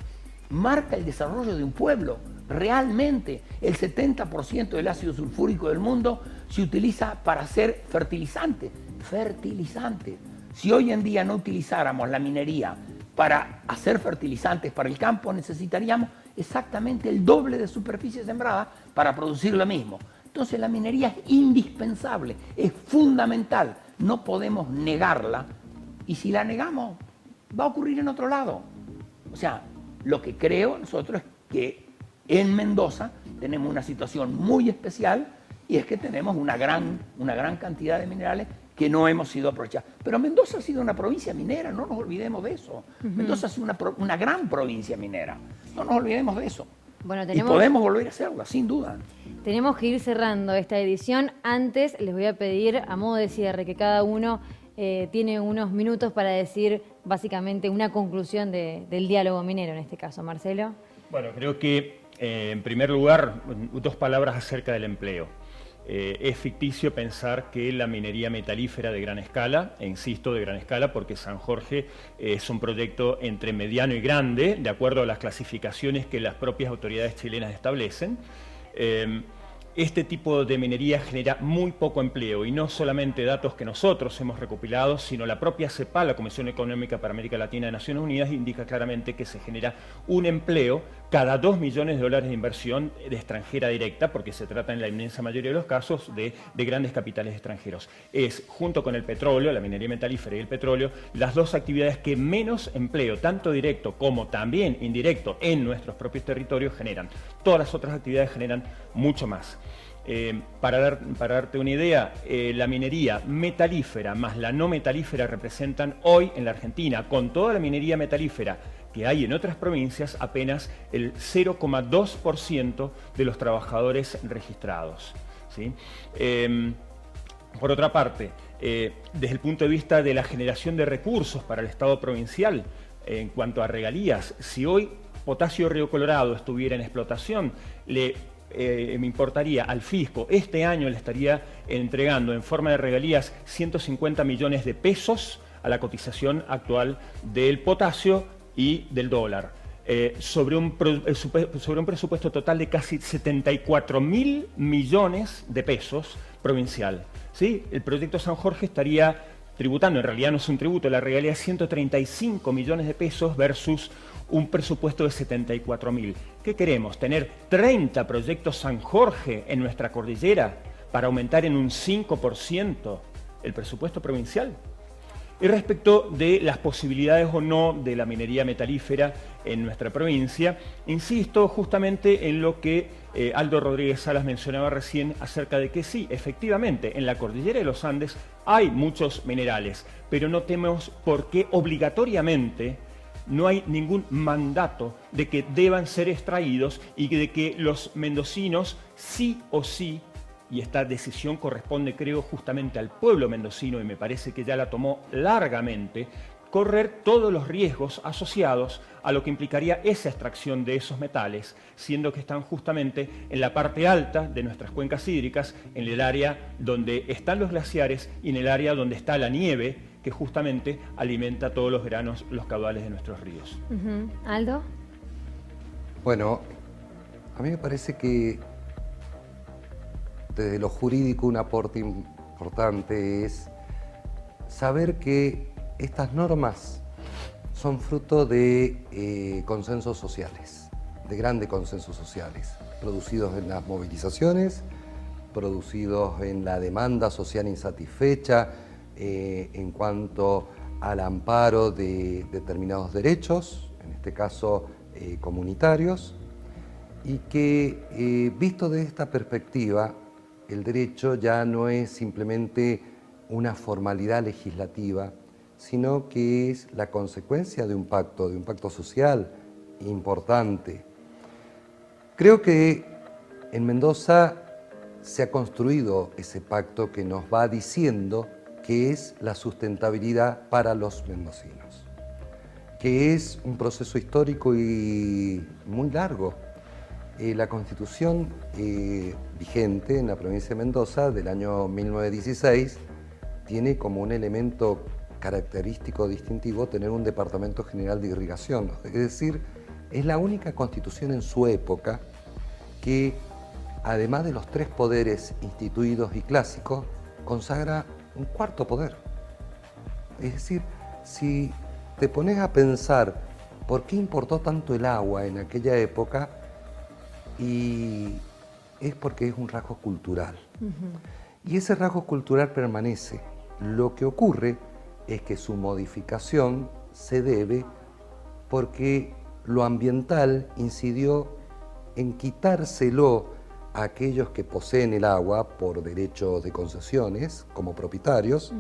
marca el desarrollo de un pueblo. Realmente el 70% del ácido sulfúrico del mundo se utiliza para hacer fertilizante. Si hoy en día no utilizáramos la minería para hacer fertilizantes para el campo, necesitaríamos exactamente el doble de superficie sembrada para producir lo mismo. Entonces la minería es indispensable, es fundamental, no podemos negarla, y si la negamos va a ocurrir en otro lado. O sea, lo que creo nosotros es que en Mendoza tenemos una situación muy especial, y es que tenemos una gran cantidad de minerales que no hemos sido aprovechados. Pero Mendoza ha sido una provincia minera, no nos olvidemos de eso. Mendoza ha sido una gran provincia minera, no nos olvidemos de eso. Bueno, y podemos volver a hacerla, sin duda. Tenemos que ir cerrando esta edición. Antes les voy a pedir, a modo de cierre, que cada uno tiene unos minutos para decir básicamente una conclusión del diálogo minero, en este caso. Marcelo. Bueno, creo que en primer lugar, 2 palabras acerca del empleo. Es ficticio pensar que la minería metalífera de gran escala, e insisto, de gran escala, porque San Jorge es un proyecto entre mediano y grande, de acuerdo a las clasificaciones que las propias autoridades chilenas establecen. Este tipo de minería genera muy poco empleo, y no solamente datos que nosotros hemos recopilado, sino la propia CEPAL, la Comisión Económica para América Latina de Naciones Unidas, indica claramente que se genera un empleo cada 2 millones de dólares de inversión de extranjera directa, porque se trata en la inmensa mayoría de los casos de grandes capitales extranjeros. Es, junto con el petróleo, la minería metalífera y el petróleo, las 2 actividades que menos empleo, tanto directo como también indirecto, en nuestros propios territorios generan. Todas las otras actividades generan mucho más. Para darte una idea, la minería metalífera más la no metalífera representan hoy en la Argentina, con toda la minería metalífera que hay en otras provincias, apenas el 0,2% de los trabajadores registrados, ¿sí? Por otra parte, desde el punto de vista de la generación de recursos para el Estado provincial, en cuanto a regalías, si hoy Potasio Río Colorado estuviera en explotación, me importaría al fisco, este año le estaría entregando en forma de regalías 150 millones de pesos a la cotización actual del potasio y del dólar, sobre un presupuesto total de casi 74.000 millones de pesos provincial. ¿Sí? El proyecto San Jorge estaría tributando, en realidad no es un tributo, la regalía es 135 millones de pesos versus un presupuesto de 74.000. ¿Qué queremos? ¿Tener 30 proyectos San Jorge en nuestra cordillera para aumentar en un 5% el presupuesto provincial? Y respecto de las posibilidades o no de la minería metalífera en nuestra provincia, insisto justamente en lo que Aldo Rodríguez Salas mencionaba recién acerca de que sí, efectivamente, en la cordillera de los Andes hay muchos minerales, pero no tenemos por qué obligatoriamente, no hay ningún mandato de que deban ser extraídos y de que los mendocinos sí o sí, y esta decisión corresponde creo justamente al pueblo mendocino y me parece que ya la tomó largamente, correr todos los riesgos asociados a lo que implicaría esa extracción de esos metales, siendo que están justamente en la parte alta de nuestras cuencas hídricas, en el área donde están los glaciares y en el área donde está la nieve, que justamente alimenta todos los veranos los caudales de nuestros ríos. ¿Aldo? Bueno, a mí me parece que desde lo jurídico un aporte importante es saber que estas normas son fruto de consensos sociales, de grandes consensos sociales, producidos en las movilizaciones, producidos en la demanda social insatisfecha en cuanto al amparo de determinados derechos, en este caso comunitarios, y que visto desde esta perspectiva, el derecho ya no es simplemente una formalidad legislativa, sino que es la consecuencia de un pacto social importante. Creo que en Mendoza se ha construido ese pacto que nos va diciendo que es la sustentabilidad para los mendocinos, que es un proceso histórico y muy largo. La Constitución vigente en la provincia de Mendoza del año 1916 tiene como un elemento característico distintivo tener un Departamento General de Irrigación. Es decir, es la única constitución en su época que, además de los 3 poderes instituidos y clásicos, consagra un cuarto poder. Es decir, si te pones a pensar por qué importó tanto el agua en aquella época, y es porque es un rasgo cultural. Y ese rasgo cultural permanece. Lo que ocurre es que su modificación se debe porque lo ambiental incidió en quitárselo a aquellos que poseen el agua por derecho de concesiones como propietarios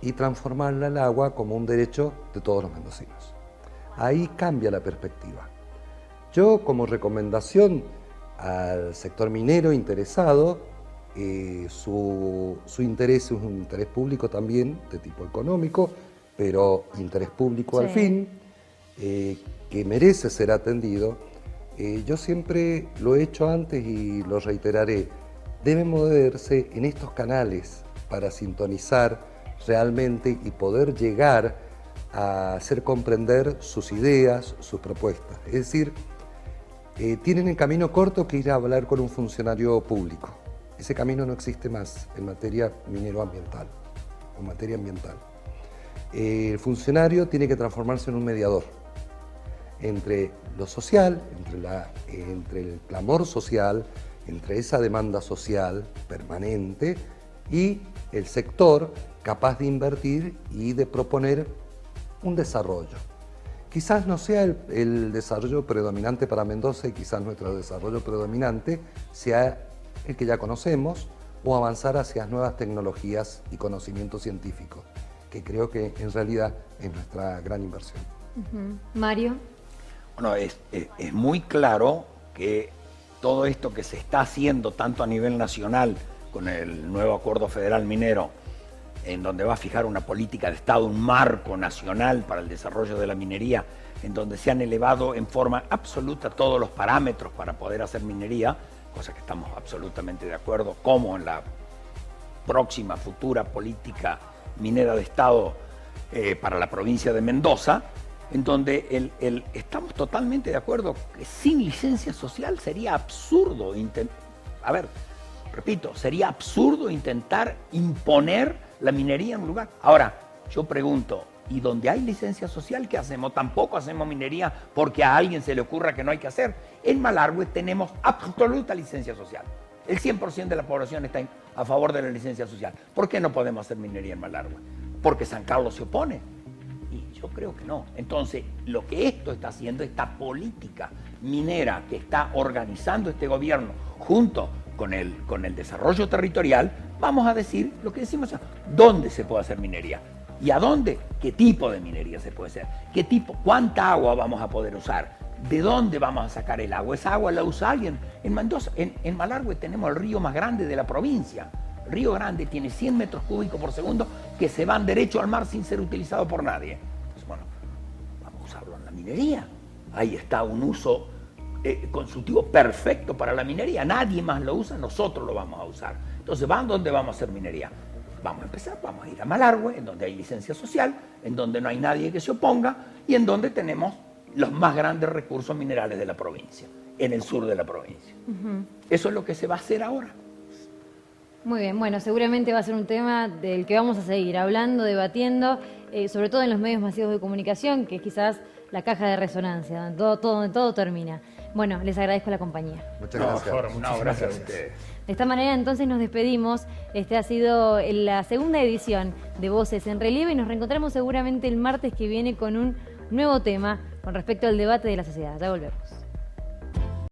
y transformarla al agua como un derecho de todos los mendocinos. Ahí cambia la perspectiva. Yo, como recomendación al sector minero interesado, su interés es un interés público también, de tipo económico, pero interés público al fin, que merece ser atendido. Yo siempre lo he hecho antes y lo reiteraré, deben moverse en estos canales para sintonizar realmente y poder llegar a hacer comprender sus ideas, sus propuestas. Es decir, tienen el camino corto que ir a hablar con un funcionario público. Ese camino no existe más en materia minero-ambiental o materia ambiental. El funcionario tiene que transformarse en un mediador entre lo social, entre el clamor social, entre esa demanda social permanente y el sector capaz de invertir y de proponer un desarrollo. Quizás no sea el desarrollo predominante para Mendoza y quizás nuestro desarrollo predominante sea el que ya conocemos o avanzar hacia nuevas tecnologías y conocimiento científico, que creo que en realidad es nuestra gran inversión. Mario. Bueno, es muy claro que todo esto que se está haciendo tanto a nivel nacional con el nuevo Acuerdo Federal Minero, en donde va a fijar una política de Estado, un marco nacional para el desarrollo de la minería, en donde se han elevado en forma absoluta todos los parámetros para poder hacer minería, cosa que estamos absolutamente de acuerdo, como en la próxima futura política minera de Estado para la provincia de Mendoza, en donde estamos totalmente de acuerdo que sin licencia social sería absurdo sería absurdo intentar imponer la minería en un lugar. Ahora, yo pregunto, ¿y donde hay licencia social qué hacemos? Tampoco hacemos minería porque a alguien se le ocurra que no hay que hacer. En Malargüe tenemos absoluta licencia social. El 100% de la población está a favor de la licencia social. ¿Por qué no podemos hacer minería en Malargüe? ¿Porque San Carlos se opone? Y yo creo que no. Entonces, lo que esto está haciendo, esta política minera que está organizando este gobierno junto con el desarrollo territorial, vamos a decir lo que decimos, ¿dónde se puede hacer minería? ¿Y a dónde? ¿Qué tipo de minería se puede hacer? ¿Qué tipo? ¿Cuánta agua vamos a poder usar? ¿De dónde vamos a sacar el agua? ¿Esa agua la usa alguien? En Mendoza, en Malargüe tenemos el río más grande de la provincia. Río Grande tiene 100 metros cúbicos por segundo que se van derecho al mar sin ser utilizado por nadie. Bueno, vamos a usarlo en la minería. Ahí está un uso consultivo perfecto para la minería. Nadie más lo usa, nosotros lo vamos a usar. Entonces, ¿dónde vamos a hacer minería? Vamos a empezar, vamos a ir a Malargüe, en donde hay licencia social, en donde no hay nadie que se oponga y en donde tenemos los más grandes recursos minerales de la provincia, en el sur de la provincia. Eso es lo que se va a hacer ahora. Muy bien, bueno, seguramente va a ser un tema del que vamos a seguir hablando, debatiendo, sobre todo en los medios masivos de comunicación, que es quizás la caja de resonancia, donde todo termina. Bueno, les agradezco la compañía. Muchas gracias. No, gracias a ustedes. De esta manera entonces nos despedimos. Ha sido la segunda edición de Voces en Relieve y nos reencontramos seguramente el martes que viene con un nuevo tema con respecto al debate de la sociedad. Ya volvemos.